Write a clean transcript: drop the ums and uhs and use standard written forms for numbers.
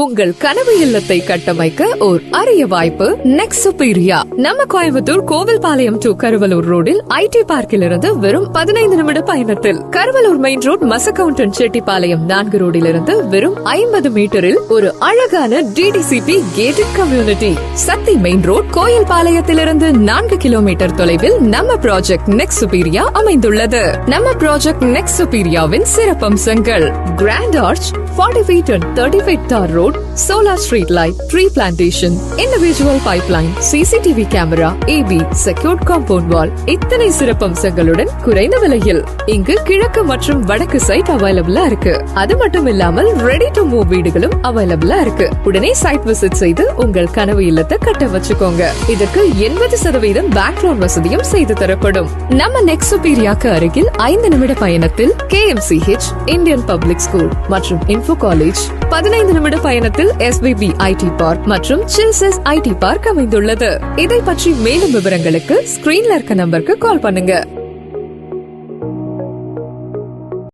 உங்கள் கனவு இல்லத்தை கட்டமைக்க ஓர் அரிய வாய்ப்பு நெக்ஸ்ட் சுப்பீரியா. நம்ம கோயம்புத்தூர் கோவில்பாளையம் டு கருவலூர் ரோடில் ஐடி பார்க்கில் இருந்து வெறும் 15 நிமிட பயணத்தில், கருவலூர் மெயின் ரோட் மசக்கவுண்டன் செட்டிப்பாளையம் 4 ரோடிலிருந்து வெறும் 50 மீட்டரில் ஒரு அழகான டிடிசிபி கேட்டட் கம்யூனிட்டி. சக்தி மெயின் ரோட் கோயில்பாளையத்திலிருந்து 4 கிலோமீட்டர் தொலைவில் நம்ம ப்ராஜெக்ட் நெக்ஸ்ட் சுப்பீரியா அமைந்துள்ளது. நம்ம ப்ராஜெக்ட் நெக்ஸ்ட் சுப்பீரியாவின் சிறப்பம்சங்கள்: grand arch, 40 feet and 30 feet tar road, solar street light, tree plantation, individual pipeline, CCTV camera, AB, secured compound wall. இத்தனை சிறப்பம்சங்களுடன் குறைந்த விலையில் இங்கு கிழக்கு மற்றும் வடக்கு சைட் அவைலபிளா இருக்கு. அது மட்டும் இல்லாமல் ரெடி டு மூவ் வீடுகளும் அவைலபிளா இருக்கு. உடனே சைட் விசிட் செய்து உங்கள் கனவு இல்லத்தை கட்ட வச்சுக்கோங்க. இதற்கு 80% பேங்க் லோன் வசதியும் செய்து தரப்படும். நம்ம நெக்ஸ்ட் சுப்பீரியாக்கு அருகில் 5 நிமிட பயணத்தில் KMCH, இந்தியன் பப்ளிக் ஸ்கூல் மற்றும் இன்ஃபோ காலேஜ், 15 நிமிட பயணத்தில் SBB ஐடி பார்க் மற்றும் சில்சஸ் ஐடி பார்க் அமைந்துள்ளது. இதை பற்றி மேலும் விவரங்களுக்கு ஸ்கிரீன்ல இருக்க நம்பருக்கு கால் பண்ணுங்க.